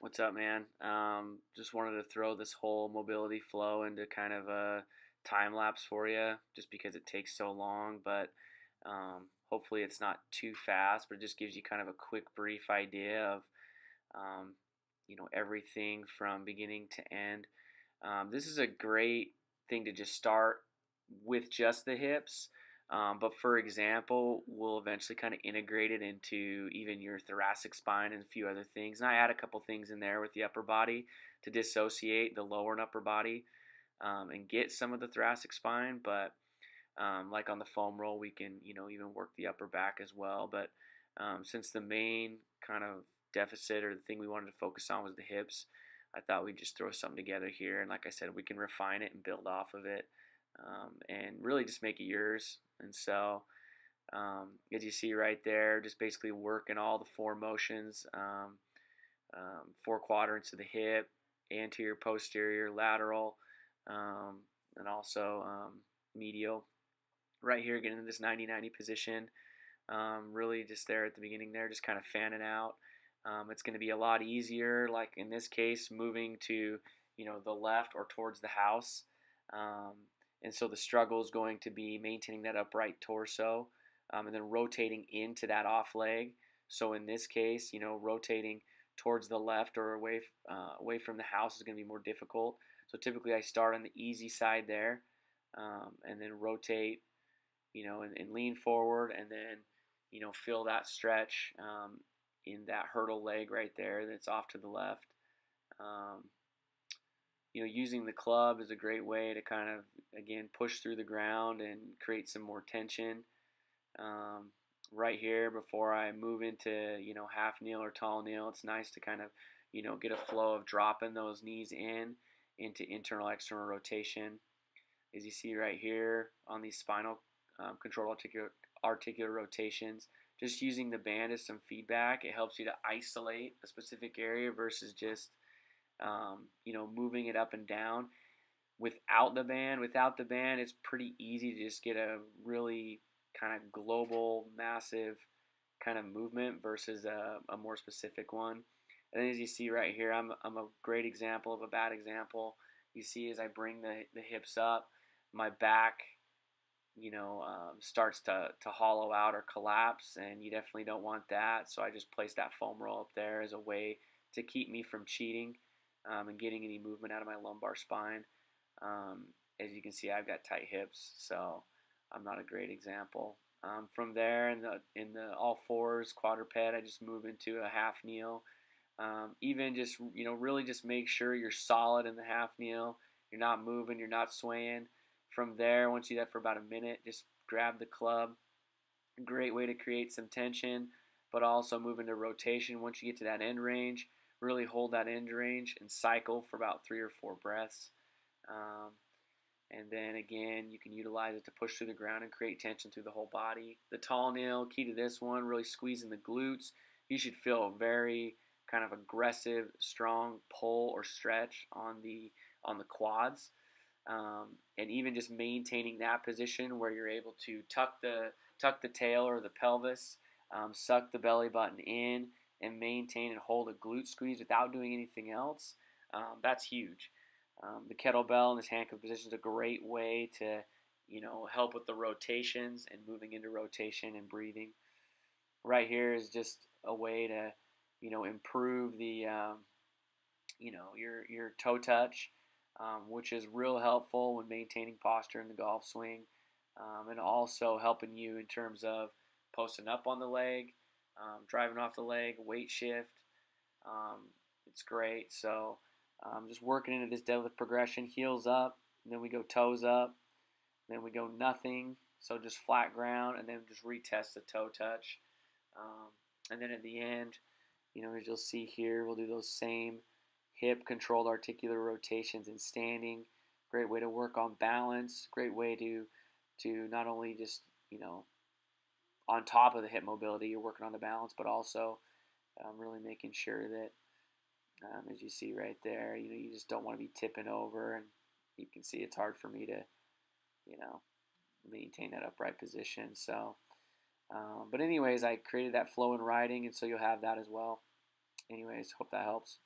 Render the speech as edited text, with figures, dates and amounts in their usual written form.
What's up, man? Just wanted to throw this whole mobility flow into kind of a time lapse for you, just because it takes so long. But hopefully, it's not too fast, but it just gives you kind of a quick, brief idea of um, everything from beginning to end. This is a great thing to just start with just the hips. But for example, we'll eventually kind of integrate it into even your thoracic spine and a few other things. And I add a couple things in there with the upper body to dissociate the lower and upper body and get some of the thoracic spine. But like on the foam roll, we can even work the upper back as well. But since the main kind of deficit or the thing we wanted to focus on was the hips, I thought we'd just throw something together here. And like I said, we can refine it and build off of it and really just make it yours. And so, as you see right there, just basically working all the four motions, four quadrants of the hip, anterior, posterior, lateral, and also medial. Right here, getting into this 90-90 position. Really just there at the beginning there, just kind of fanning out. It's going to be a lot easier, like in this case, moving to the left or towards the house. And so the struggle is going to be maintaining that upright torso and then rotating into that off leg. So in this case, rotating towards the left or away from the house is going to be more difficult. So typically I start on the easy side there and then rotate, and lean forward and then, feel that stretch in that hurdle leg right there that's off to the left. Um, using the club is a great way to kind of, again, push through the ground and create some more tension. Right here, before I move into, half kneel or tall kneel, it's nice to kind of, get a flow of dropping those knees into internal external rotation. As you see right here on these spinal control articular rotations, just using the band as some feedback, it helps you to isolate a specific area versus just moving it up and down without the band. Without the band, it's pretty easy to just get a really kind of global, massive kind of movement versus a more specific one. And then as you see right here, I'm a great example of a bad example. You see as I bring the hips up, my back, starts to hollow out or collapse, and you definitely don't want that. So I just place that foam roll up there as a way to keep me from cheating and getting any movement out of my lumbar spine. As you can see, I've got tight hips, so I'm not a great example. From there, in the all fours quadruped, I just move into a half kneel. Even just really just make sure you're solid in the half kneel. You're not moving, you're not swaying. From there, once you do that for about a minute, just grab the club. Great way to create some tension, but also move into rotation. Once you get to that end range, really hold that end range and cycle for about 3 or 4 breaths. And then again, you can utilize it to push through the ground and create tension through the whole body. The tall nail, key to this one, really squeezing the glutes. You should feel a very kind of aggressive, strong pull or stretch on the quads. And even just maintaining that position where you're able to tuck the tail or the pelvis, suck the belly button in, and maintain and hold a glute squeeze without doing anything else. That's huge. The kettlebell in this handcuff position is a great way to, help with the rotations and moving into rotation and breathing. Right here is just a way to, improve the, your toe touch, which is real helpful when maintaining posture in the golf swing, and also helping you in terms of posting up on the leg, driving off the leg, weight shift. It's great. So just working into this deadlift progression, heels up, and then we go toes up, then we go nothing, so just flat ground, and then just retest the toe touch. And then at the end, as you'll see here, we'll do those same hip controlled articular rotations in standing. Great way to work on balance. Great way to not only just, on top of the hip mobility, you're working on the balance, but also really making sure that, as you see right there, you just don't want to be tipping over, and you can see it's hard for me to, maintain that upright position. So, but anyways, I created that flow in riding, and so you'll have that as well. Anyways, hope that helps.